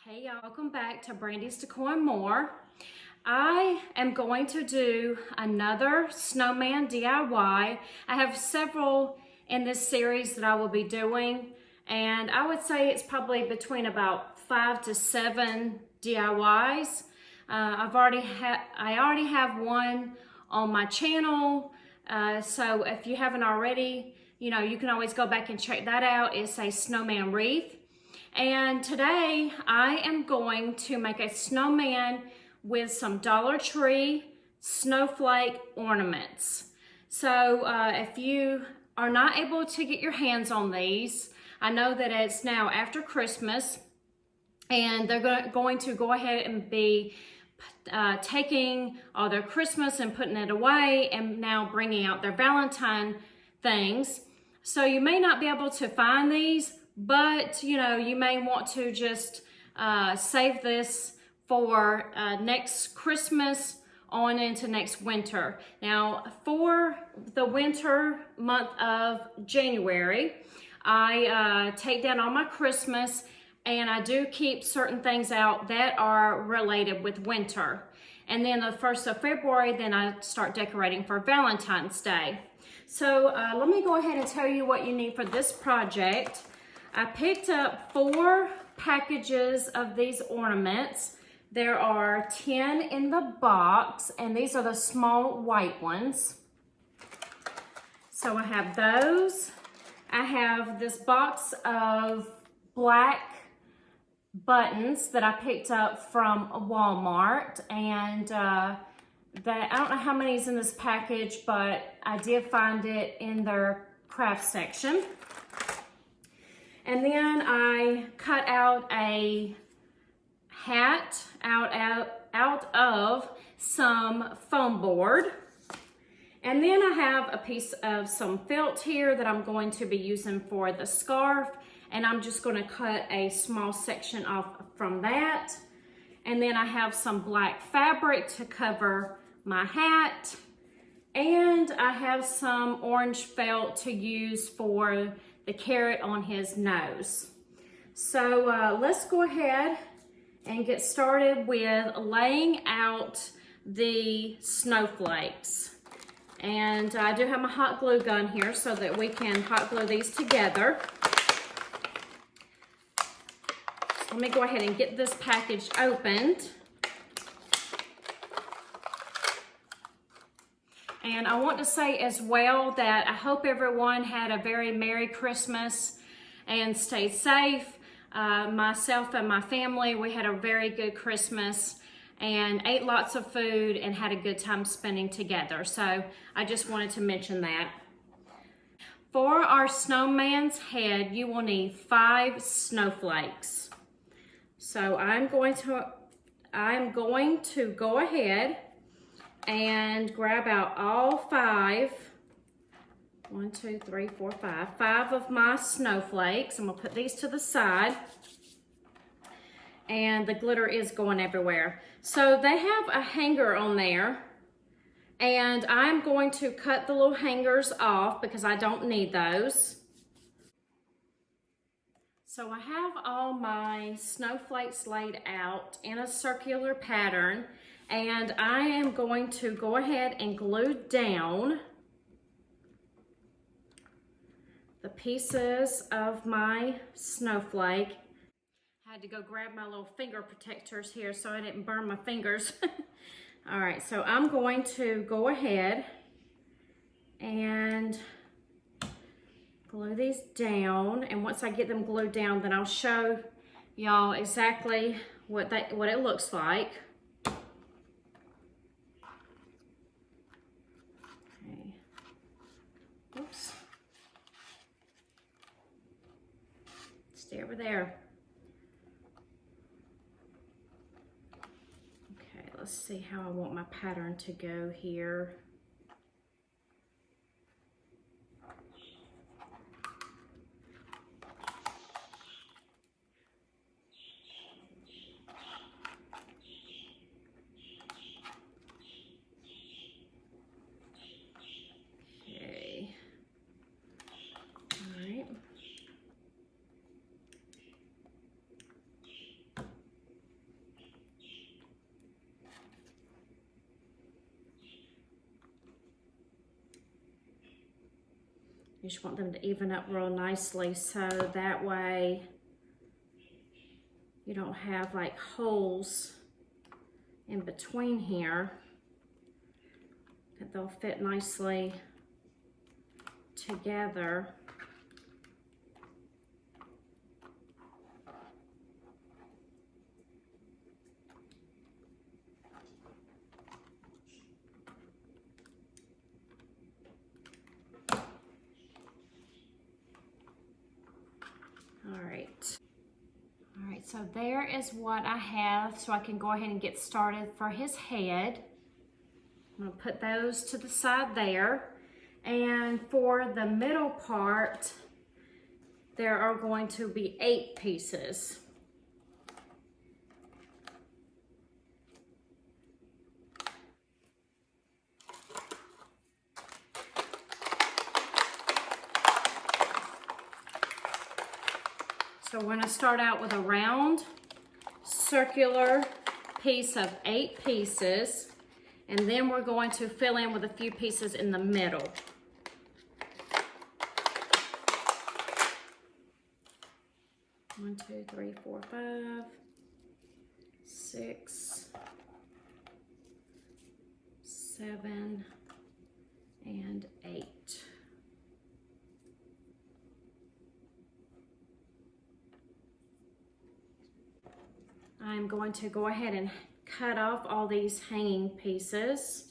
Hey y'all, welcome back to Brandy's Decor and More. I am going to do another snowman DIY. I have several in this series that I will be doing, and I would say it's probably between about 5 to 7 DIYs. I already have one on my channel, so if you haven't already, you can always go back and check that out. It's a snowman wreath. And today I am going to make a snowman with some Dollar Tree Snowflake Ornaments. So if you are not able to get your hands on these, I know that it's now after Christmas and they're going to go ahead and be taking all their Christmas and putting it away and now bringing out their Valentine things. So you may not be able to find these, but you may want to just save this for next Christmas on into next winter. Now for the winter month of January, I take down all my Christmas and I do keep certain things out that are related with winter. And then the 1st of February, then I start decorating for Valentine's Day. So let me go ahead and tell you what you need for this project. I picked up 4 packages of these ornaments. There are 10 in the box, and these are the small white ones. So I have those. I have this box of black buttons that I picked up from Walmart, and I don't know how many is in this package, but I did find it in their craft section. And then I cut out a hat out of some foam board. And then I have a piece of some felt here that I'm going to be using for the scarf. And I'm just going to cut a small section off from that. And then I have some black fabric to cover my hat. And I have some orange felt to use for the carrot on his nose. So let's go ahead and get started with laying out the snowflakes. And I do have my hot glue gun here so that we can hot glue these together. So let me go ahead and get this package opened. And I want to say as well that I hope everyone had a very Merry Christmas and stayed safe. Myself and my family, we had a very good Christmas and ate lots of food and had a good time spending together. So I just wanted to mention that. For our snowman's head, you will need 5 snowflakes. So I'm going to go ahead and grab out all 5, 1, 2, 3, 4, 5 of my snowflakes. I'm gonna put these to the side, and the glitter is going everywhere. So they have a hanger on there, and I'm going to cut the little hangers off because I don't need those. So I have all my snowflakes laid out in a circular pattern, and I am going to go ahead and glue down the pieces of my snowflake. I had to go grab my little finger protectors here so I didn't burn my fingers. All right, so I'm going to go ahead and glue these down, and once I get them glued down, then I'll show y'all exactly what it looks like. Okay. Oops. Stay over there. Okay, let's see how I want my pattern to go here. You just want them to even up real nicely so that way you don't have like holes in between here. That they'll fit nicely together. All right, so there is what I have, so I can go ahead and get started for his head. I'm gonna put those to the side there. And for the middle part, there are going to be 8 pieces. So we're gonna start out with a round circular piece of 8 pieces, and then we're going to fill in with a few pieces in the middle. One, 2, 3, 4, 5, 6, 7, and 8. I'm going to go ahead and cut off all these hanging pieces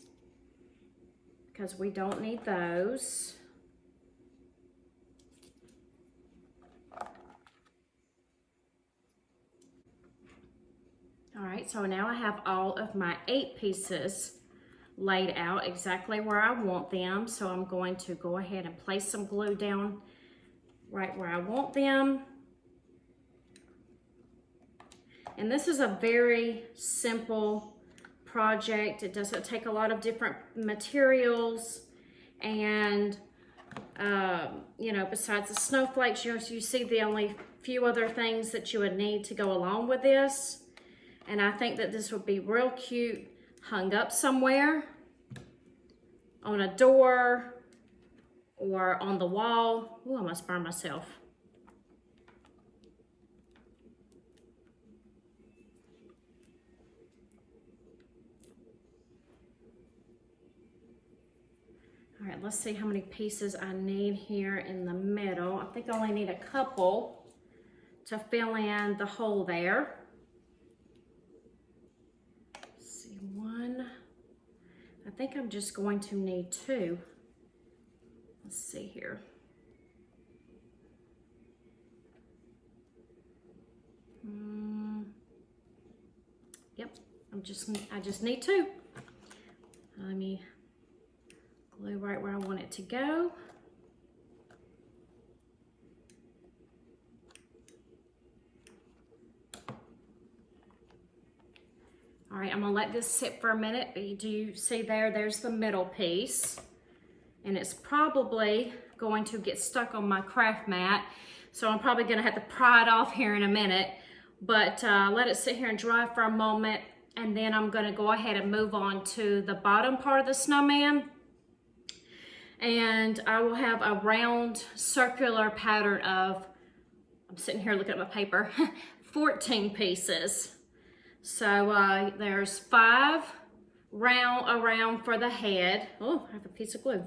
because we don't need those. All right, so now I have all of my 8 pieces laid out exactly where I want them. So I'm going to go ahead and place some glue down right where I want them. And this is a very simple project. It doesn't take a lot of different materials. And, you know, besides the snowflakes, you see the only few other things that you would need to go along with this. And I think that this would be real cute hung up somewhere on a door or on the wall. Oh, I must burn myself. All right, let's see how many pieces I need here in the middle. I think I only need a couple to fill in the hole there. Let's see, 1. I think I'm just going to need 2. Let's see here. Yep, I just need 2. Let me glue right where I want it to go. All right, I'm gonna let this sit for a minute. Do you see there's the middle piece, and it's probably going to get stuck on my craft mat. So I'm probably gonna have to pry it off here in a minute, but let it sit here and dry for a moment. And then I'm gonna go ahead and move on to the bottom part of the snowman. And I will have a round circular pattern of, I'm sitting here looking at my paper, 14 pieces. So there's 5 around for the head. Oh, I have a piece of glue.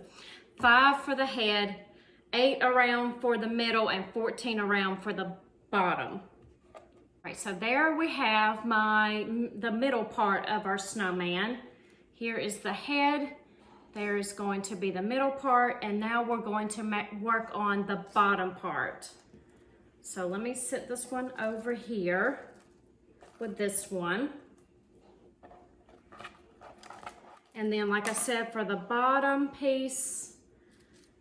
5 for the head, 8 around for the middle, and 14 around for the bottom. All right, so there we have the middle part of our snowman. Here is the head. There's going to be the middle part, and now we're going to work on the bottom part. So let me sit this one over here with this one. And then, like I said, for the bottom piece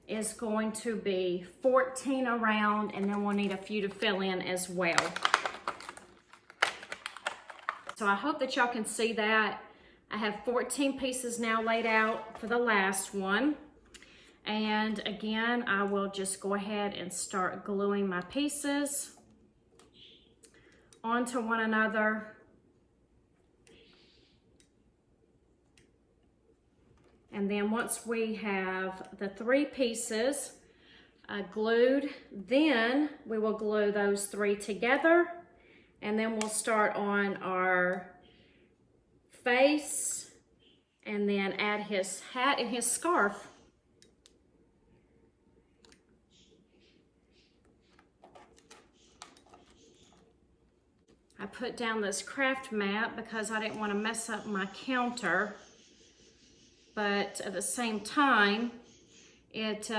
is going to be 14 around, and then we'll need a few to fill in as well. So I hope that y'all can see that. I have 14 pieces now laid out for the last one. And again, I will just go ahead and start gluing my pieces onto one another. And then once we have the 3 pieces glued. Then we will glue those 3 together, and then we'll start on our face and then add his hat and his scarf. I put down this craft mat because I didn't want to mess up my counter, but at the same time, it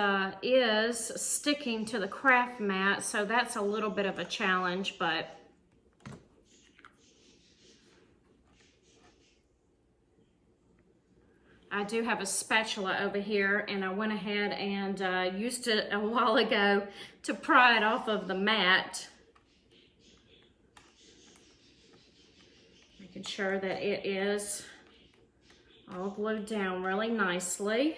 is sticking to the craft mat, so that's a little bit of a challenge, but I do have a spatula over here, and I went ahead and used it a while ago to pry it off of the mat. Making sure that it is all glued down really nicely.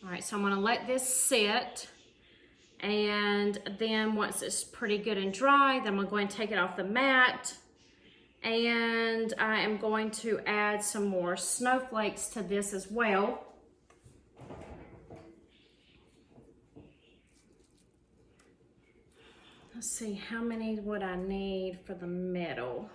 All right, so I'm gonna let this sit, and then once it's pretty good and dry, then I'm going to take it off the mat, and I am going to add some more snowflakes to this as well. Let's see, how many would I need for the middle?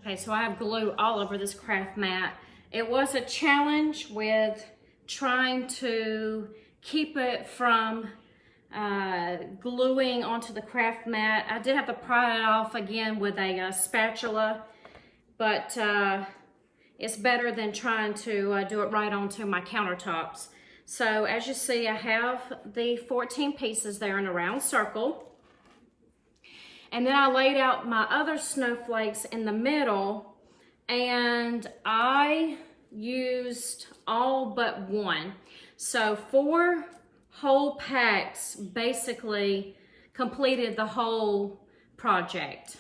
Okay, so I have glue all over this craft mat. It was a challenge with trying to keep it from gluing onto the craft mat. I did have to pry it off again with a spatula, but it's better than trying to do it right onto my countertops. So as you see, I have the 14 pieces there in a round circle. And then I laid out my other snowflakes in the middle, and I used all but one. So 4 whole packs basically completed the whole project.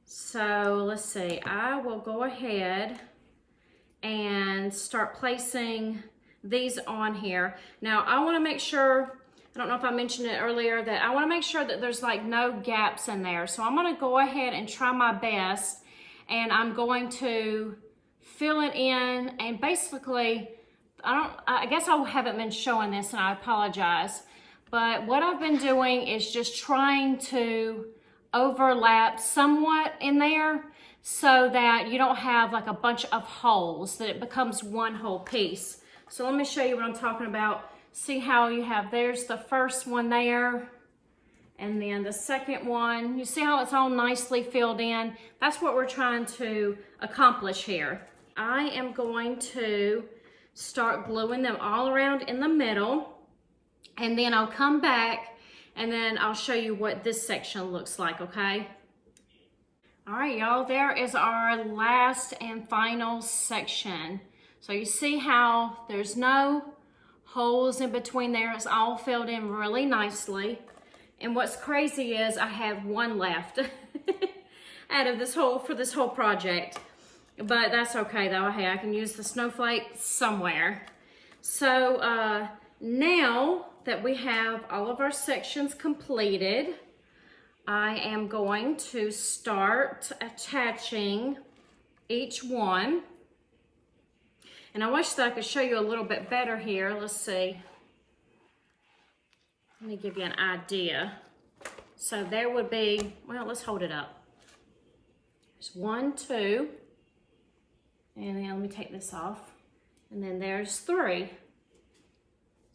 So let's see, I will go ahead and start placing these on here. Now I want to make sure, I don't know if I mentioned it earlier, that I want to make sure that there's like no gaps in there. So I'm going to go ahead and try my best, and I'm going to fill it in, and basically, I guess I haven't been showing this, and I apologize, but what I've been doing is just trying to overlap somewhat in there so that you don't have like a bunch of holes, that it becomes one whole piece. So let me show you what I'm talking about. See how you have, there's the first one there, and then the second one. You see how it's all nicely filled in? That's what we're trying to accomplish here. I am going to start gluing them all around in the middle, and then I'll come back and then I'll show you what this section looks like, okay? All right, y'all, there is our last and final section. So you see how there's no holes in between there. It's all filled in really nicely. And what's crazy is I have one left out of this whole, for this whole project. But that's okay though. Hey, I can use the snowflake somewhere. So now that we have all of our sections completed, I am going to start attaching each one. And I wish that I could show you a little bit better here. Let's see. Let me give you an idea. So there would be, well, let's hold it up. There's 1, 2, and then let me take this off. And then there's 3.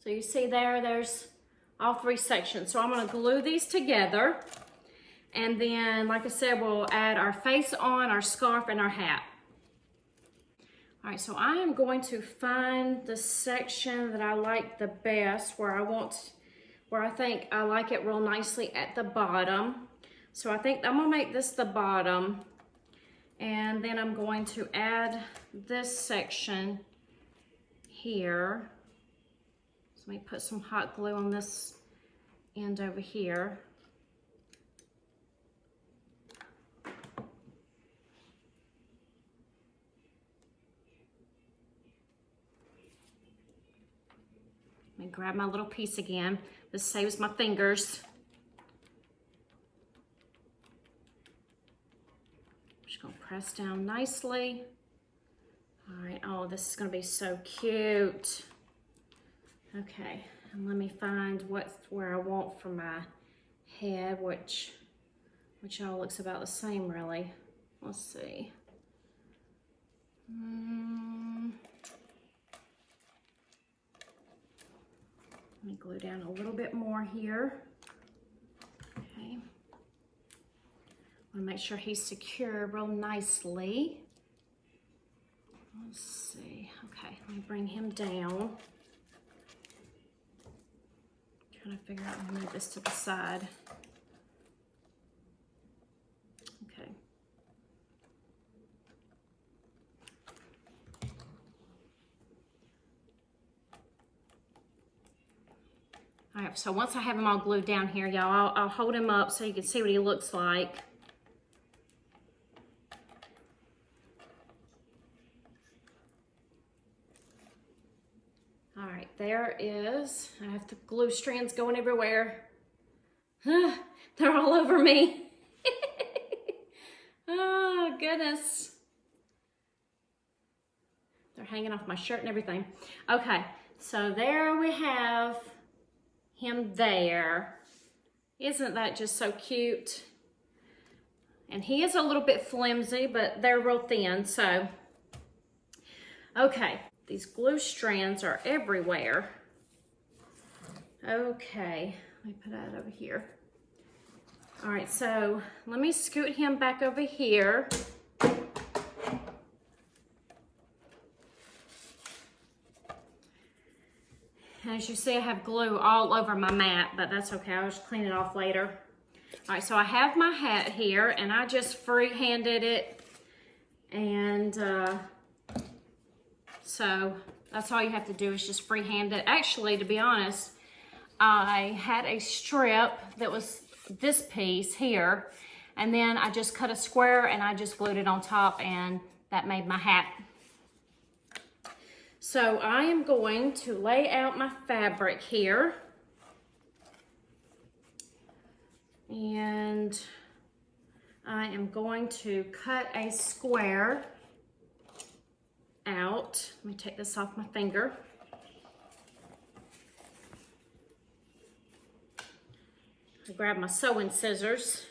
So you see there's all 3 sections. So I'm gonna glue these together. And then, like I said, we'll add our face on, our scarf, and our hat. All right, so I am going to find the section that I like the best, where I think I like it real nicely at the bottom. So I think I'm gonna make this the bottom, and then I'm going to add this section here. So let me put some hot glue on this end over here. Let me grab my little piece again. This saves my fingers. press down nicely. All right, oh, this is gonna be so cute. Okay, and let me find where I want for my head, which all looks about the same really. Let's see. Let me glue down a little bit more here. Okay. I want to make sure he's secure real nicely. Let's see. Okay, let me bring him down. Trying to figure out how to move this to the side. Okay. All right, so once I have him all glued down here, y'all, I'll hold him up so you can see what he looks like. All right, there is, I have the glue strands going everywhere. They're all over me. Oh, goodness. They're hanging off my shirt and everything. Okay, so there we have him there. Isn't that just so cute? And he is a little bit flimsy, but they're real thin, so. Okay, these glue strands are everywhere. Okay, let me put that over here. All right, so let me scoot him back over here. As you see, I have glue all over my mat, but that's okay. I'll just clean it off later. All right, so I have my hat here, and I just free-handed it. And so that's all you have to do is just freehand it. Actually, to be honest, I had a strip that was this piece here, and then I just cut a square and I just glued it on top, and that made my hat. So I am going to lay out my fabric here. And I am going to cut a square out. Let me take this off my finger. I grabbed my sewing scissors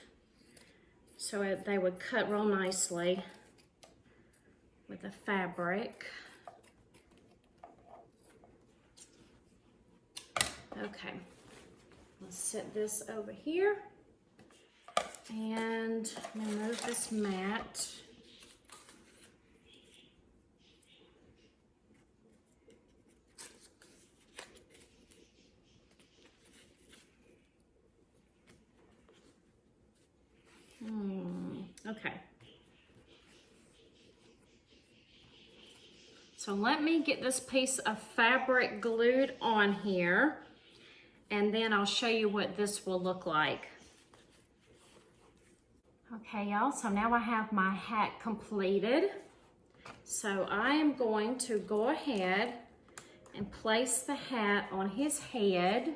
so they would cut real nicely with the fabric. Okay, let's set this over here and move this mat. Okay. So let me get this piece of fabric glued on here, and then I'll show you what this will look like. Okay, y'all, so now I have my hat completed. So I am going to go ahead and place the hat on his head.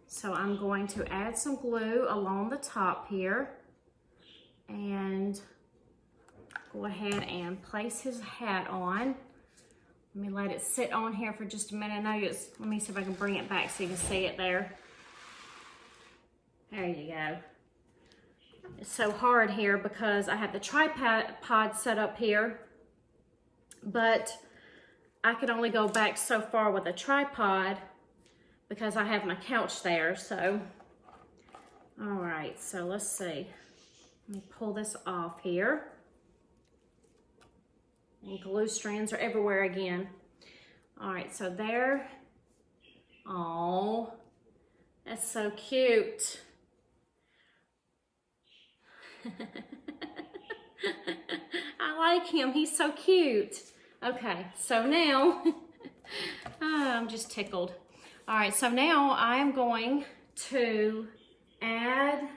So I'm going to add some glue along the top here and go ahead and place his hat on. Let me let it sit on here for just a minute. Let me see if I can bring it back so you can see it there. There you go. It's so hard here because I have the tripod set up here, but I could only go back so far with a tripod because I have my couch there. So, all right, so let's see. Let me pull this off here. And glue strands are everywhere again. All right, so there. Oh, that's so cute. I like him, he's so cute. Okay, so now, I'm just tickled. All right, so now I am going to add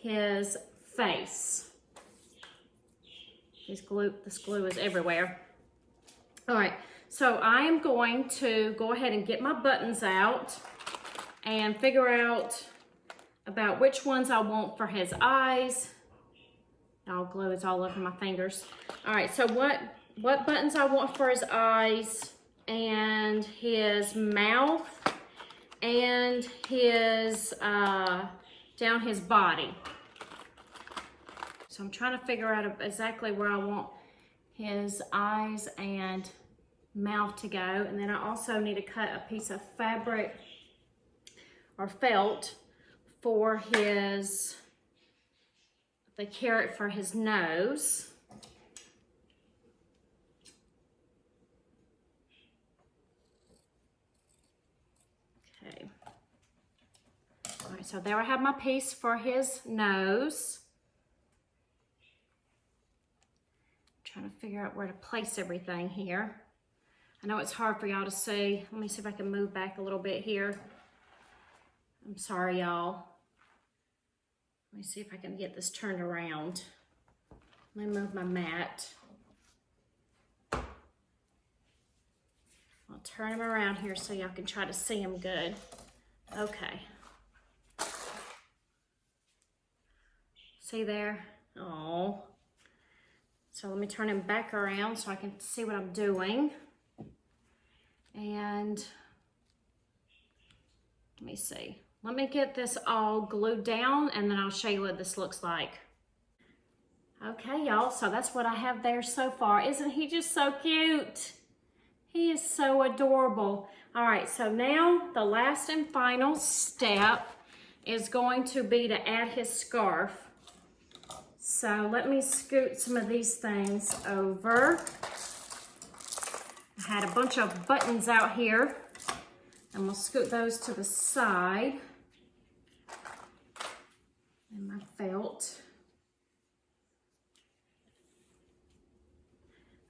his face. This glue is everywhere. All right, so I am going to go ahead and get my buttons out and figure out about which ones I want for his eyes All glue is all over my fingers. All right, so what buttons I want for his eyes and his mouth and his, down his body. So I'm trying to figure out exactly where I want his eyes and mouth to go. And then I also need to cut a piece of fabric or felt for the carrot for his nose. Okay. All right, so there I have my piece for his nose. Trying to figure out where to place everything here. I know it's hard for y'all to see. Let me see if I can move back a little bit here. I'm sorry, y'all. Let me see if I can get this turned around. Let me move my mat. I'll turn him around here so y'all can try to see him good. Okay. See there? Oh. So let me turn him back around so I can see what I'm doing. And let me see. Let me get this all glued down and then I'll show you what this looks like. Okay, y'all, so that's what I have there so far. Isn't he just so cute? He is so adorable. All right, so now the last and final step is going to be to add his scarf. So let me scoot some of these things over. I had a bunch of buttons out here, and we'll scoot those to the side. And my felt.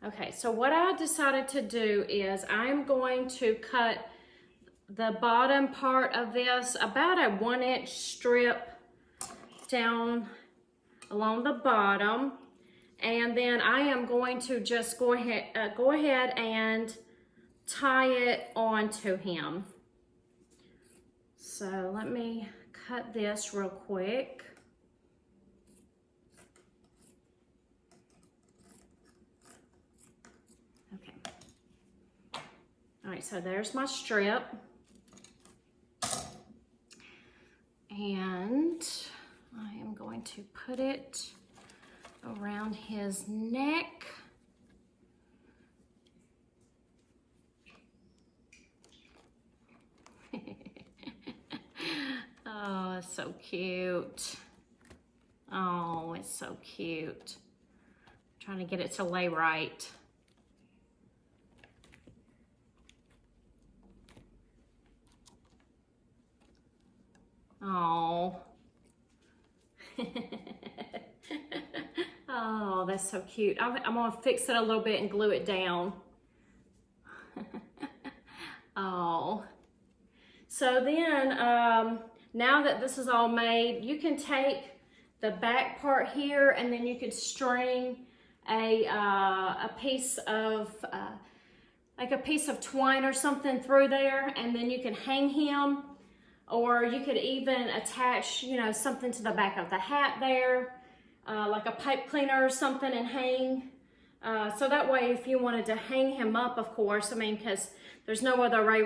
Okay, so what I decided to do is I'm going to cut the bottom part of this about a 1-inch strip down along the bottom, and then I am going to just go ahead and tie it onto him. So let me cut this real quick. Okay. All right, so there's my strip. And I am going to put it around his neck. Oh, it's so cute. Oh, it's so cute. I'm trying to get it to lay right. Oh. Oh, that's so cute. I'm gonna fix it a little bit and glue it down. Oh. So then, now that this is all made, you can take the back part here and then you could string a piece of, like a piece of twine or something through there, and then you can hang him. Or you could even attach, you know, something to the back of the hat there, like a pipe cleaner or something, and hang. So that way, if you wanted to hang him up, of course, I mean, because there's no other way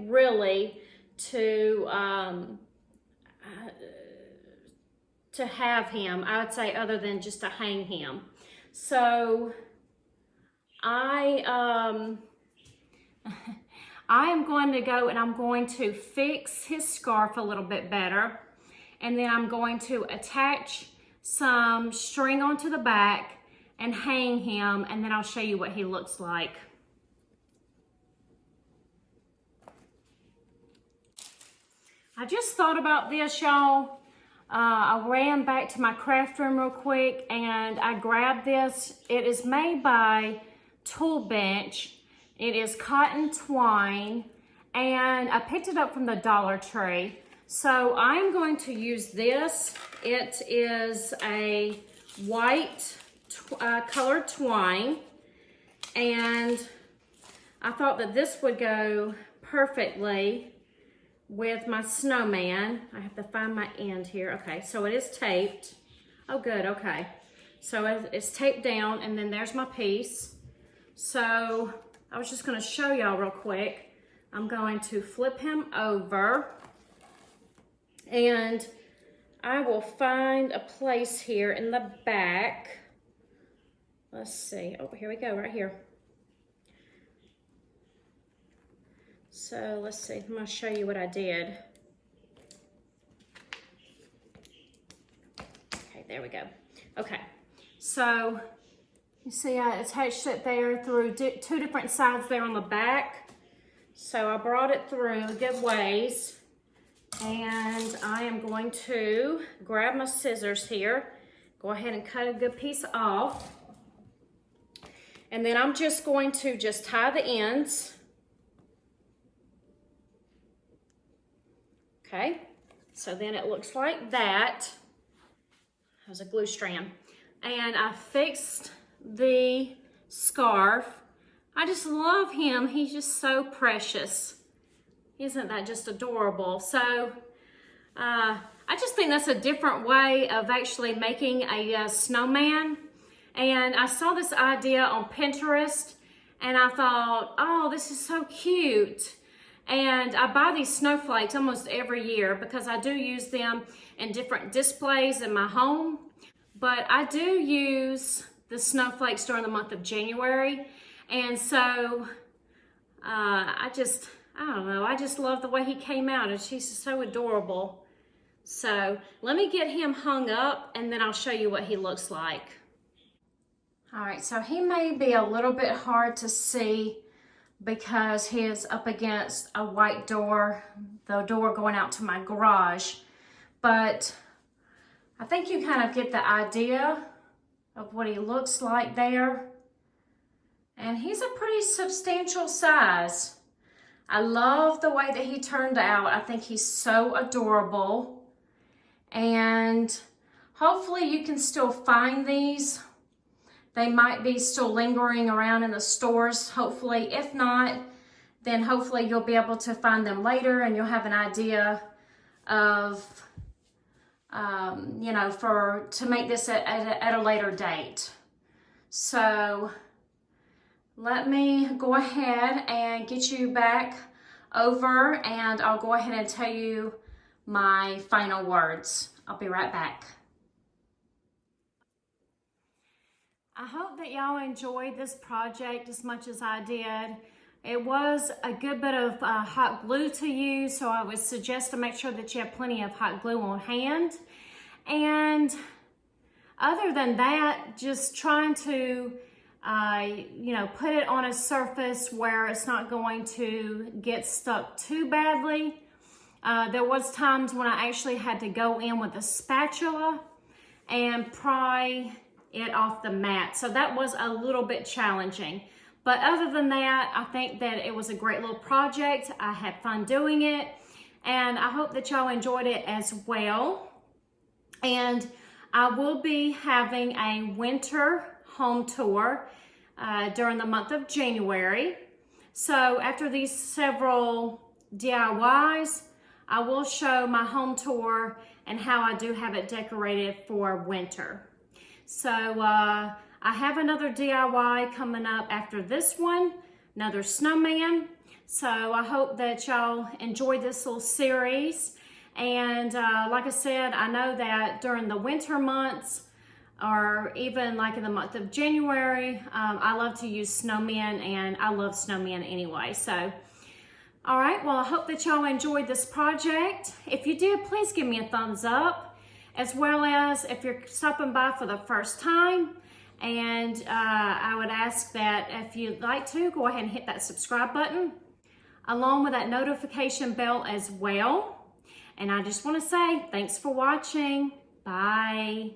really to have him, I would say, other than just to hang him. So I am going to go and I'm going to fix his scarf a little bit better. And then I'm going to attach some string onto the back and hang him, and then I'll show you what he looks like. I just thought about this, y'all. I ran back to my craft room real quick and I grabbed this. It is made by Tool Bench. It is cotton twine, and I picked it up from the Dollar Tree. So I'm going to use this. It is a white colored twine, and I thought that this would go perfectly with my snowman. I have to find my end here. Okay, so it is taped. Oh, good, okay. So it's taped down, and then there's my piece. So I was just gonna show y'all real quick. I'm going to flip him over, and I will find a place here in the back. Let's see, oh, here we go, right here. So let's see, I'm gonna show you what I did. Okay, there we go. Okay, so you see I attached it there through two different sides there on the back. So I brought it through a good ways, and I am going to grab my scissors here, go ahead and cut a good piece off. And then I'm just going to tie the ends. Okay, so then it looks like that. There's a glue strand. And I fixed the scarf. I just love him. He's just so precious. Isn't that just adorable? So I just think that's a different way of actually making a snowman. And I saw this idea on Pinterest, and I thought, oh, this is so cute. And I buy these snowflakes almost every year because I do use them in different displays in my home. But I do use the snowflakes during the month of January. And so I don't know, I just love the way he came out, and she's so adorable. So let me get him hung up, and then I'll show you what he looks like. All right, so he may be a little bit hard to see because he is up against a white door, the door going out to my garage. But I think you kind of get the idea of what he looks like there. And he's a pretty substantial size. I love the way that he turned out. I think he's so adorable. And hopefully you can still find these. They might be still lingering around in the stores, hopefully. If not, then hopefully you'll be able to find them later, and you'll have an idea of, you know, to make this at a later date. So let me go ahead and get you back over, and I'll go ahead and tell you my final words. I'll be right back. I hope that y'all enjoyed this project as much as I did. It was a good bit of hot glue to use, so I would suggest to make sure that you have plenty of hot glue on hand. And other than that, just trying to you know, put it on a surface where it's not going to get stuck too badly. There was times when I actually had to go in with a spatula and pry it off the mat. So that was a little bit challenging. But other than that, I think that it was a great little project. I had fun doing it, and I hope that y'all enjoyed it as well. And I will be having a winter home tour during the month of January. So after these several DIYs, I will show my home tour and how I do have it decorated for winter. So I have another DIY coming up after this one, another snowman. So I hope that y'all enjoyed this little series. And like I said, I know that during the winter months, or even like in the month of January, I love to use snowmen, and I love snowmen anyway. So, all right, well, I hope that y'all enjoyed this project. If you did, please give me a thumbs up, as well as if you're stopping by for the first time. And I would ask that if you'd like to, go ahead and hit that subscribe button, along with that notification bell as well. And I just want to say thanks for watching. Bye.